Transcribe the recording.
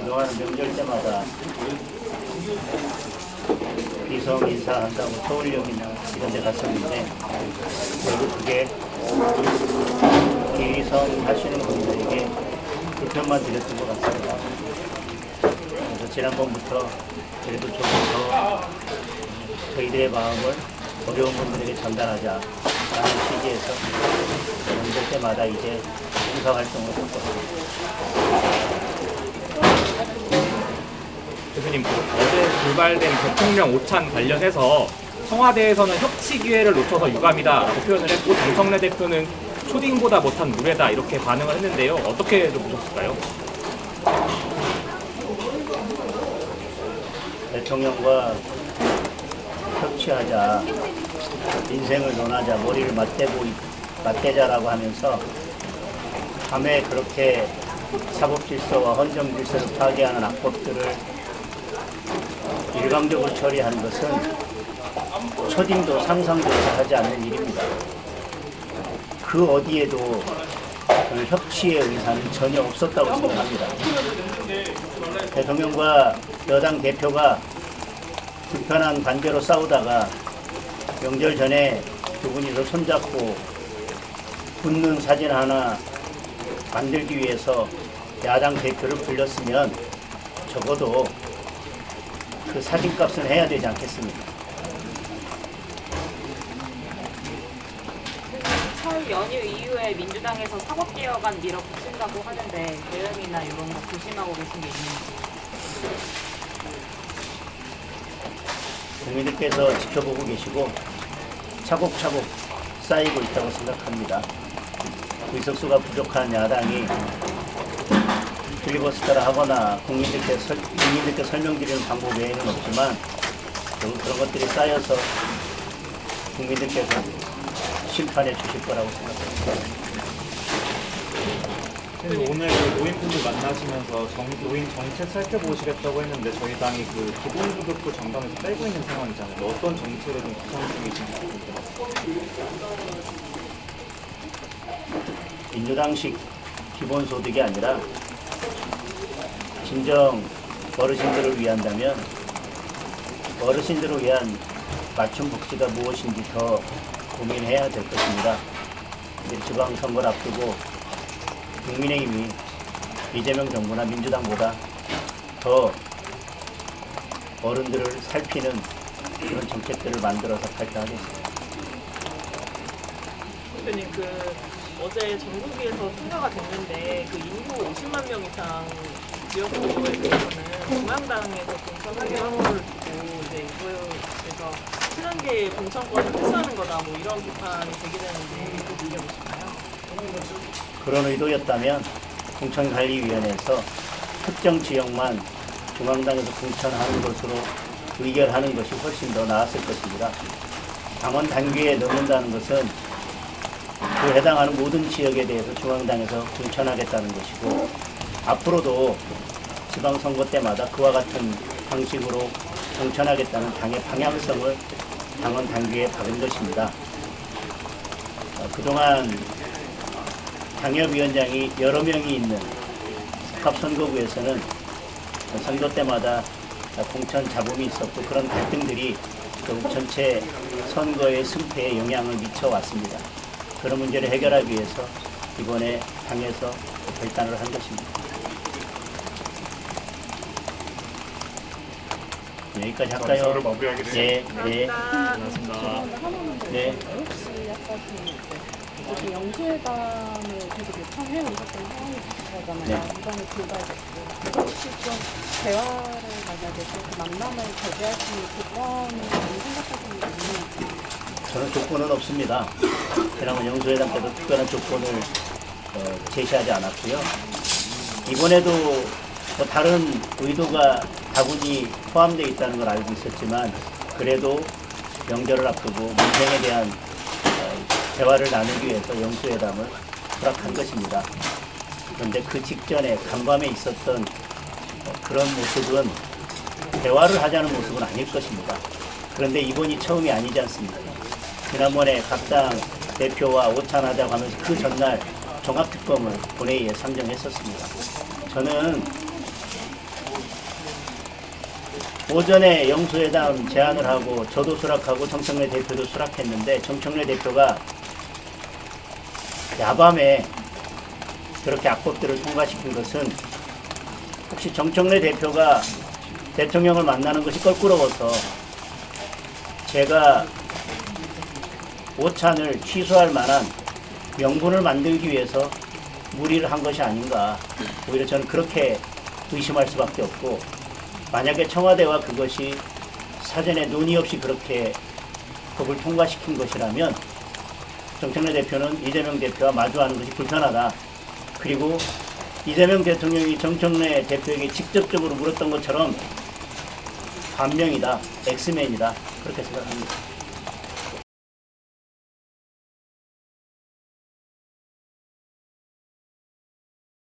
그동안 명절 때마다 비성 인사한다고 서울역이나 이런 데 갔었는데 결국 그게 비성 하시는 분들에게 불편만 드렸던 것 같습니다. 그래서 지난번부터 그래도 조금 더 저희들의 마음을 어려운 분들에게 전달하자라는 취지에서 명절 때마다 이제 봉사활동을 바꿨습니다. 대표님, 어제 불발된 대통령 오찬 관련해서 청와대에서는 협치 기회를 놓쳐서 유감이다라고 표현을 했고, 정성래 대표는 초딩보다 못한 무례다 이렇게 반응을 했는데요. 어떻게 좀 보셨을까요? 대통령과 협치하자, 인생을 논하자, 머리를 맞대자라고 하면서 밤에 그렇게 사법질서와 헌정질서를 파괴하는 악법들을 일방적으로 처리하는 것은 초딩도 상상도 하지 않는 일입니다. 그 어디에도 저는 협치의 의사는 전혀 없었다고 생각합니다. 대통령과 여당 대표가 불편한 관계로 싸우다가 명절 전에 두 분이서 손잡고 웃는 사진 하나 만들기 위해서 야당 대표를 불렀으면 적어도 그 사진값은 해야 되지 않겠습니까? 설 연휴 이후에 민주당에서 사법개혁안 밀어붙인다고 하는데 대응이나 이런 거 조심하고 계신 게 있는지. 국민들께서 지켜보고 계시고 차곡차곡 쌓이고 있다고 생각합니다. 의석수가 부족한 야당이 필리버스터를 하거나 국민들께 설명드리는 방법 외에는 없지만 그런 것들이 쌓여서 국민들께서 심판해 주실 거라고 생각합니다. 오늘 노인분들 만나시면서 노인 정책 살펴보시겠다고 했는데 저희 당이 그 기본소득도 정당에서 빼고 있는 상황이잖아요. 어떤 정책을 좀 구상 중이신지 궁금합니다. 민주당식 기본소득이 아니라 진정 어르신들을 위한다면 어르신들을 위한 맞춤 복지가 무엇인지 더 고민해야 될 것입니다. 이제 지방선거를 앞두고 국민의힘이 이재명 정부나 민주당보다 더 어른들을 살피는 그런 정책들을 만들어서 발표하겠습니다. 대표님, 어제 전국위에서 통과가 됐는데 인구 50만 명 이상 지역구에 대해서는 중앙당에서 공천하게 확보를 두고 이제 이거에서 친한계 공천권을 패스하는 거다 이런 비판이 제기되는데 그 느껴보시나요? 그런 의도였다면 공천관리위원회에서 특정 지역만 중앙당에서 공천하는 것으로 의결하는 것이 훨씬 더 나았을 것입니다. 당원 단계에 넣는다는 것은 그 해당하는 모든 지역에 대해서 중앙당에서 공천하겠다는 것이고 앞으로도 지방선거 때마다 그와 같은 방식으로 공천하겠다는 당의 방향성을 당원 단계에 박은 것입니다. 그동안 당협위원장이 여러 명이 있는 합선거구에서는 선거 때마다 공천 잡음이 있었고 그런 갈등들이 전체 선거의 승패에 영향을 미쳐왔습니다. 그런 문제를 해결하기 위해서 이번에 당에서 결단을 한 것입니다. 여기까지 할까요? 네, 네. 고맙습니다. 네. 혹시 아까 이제 영수회담을 계속 요청해 오셨던 상황이 있으시잖아요. 네. 이번에 불발됐고 혹시 좀 대화를 만약에 그 만남을 재개할 수 있는 조건을 생각하시는 게 있는지. 저는 조건은 없습니다. 지난번 영수회담 때도 특별한 조건을 제시하지 않았고요. 이번에도 다른 의도가 다분히 포함되어 있다는 걸 알고 있었지만 그래도 명절을 앞두고 민생에 대한 대화를 나누기 위해서 영수회담을 허락한 것입니다. 그런데 그 직전에 간밤에 있었던 그런 모습은 대화를 하자는 모습은 아닐 것입니다. 그런데 이번이 처음이 아니지 않습니까? 지난번에 각 당 대표와 오찬하자고 하면서 그 전날 종합특검을 본회의에 상정했었습니다. 저는 오전에 영수회담 제안을 하고 저도 수락하고 정청래 대표도 수락했는데 정청래 대표가 야밤에 그렇게 악법들을 통과시킨 것은 혹시 정청래 대표가 대통령을 만나는 것이 껄끄러워서 제가 오찬을 취소할 만한 명분을 만들기 위해서 무리를 한 것이 아닌가. 오히려 저는 그렇게 의심할 수밖에 없고, 만약에 청와대와 그것이 사전에 논의 없이 그렇게 법을 통과시킨 것이라면 정청래 대표는 이재명 대표와 마주하는 것이 불편하다. 그리고 이재명 대통령이 정청래 대표에게 직접적으로 물었던 것처럼 반명이다, 엑스맨이다, 그렇게 생각합니다.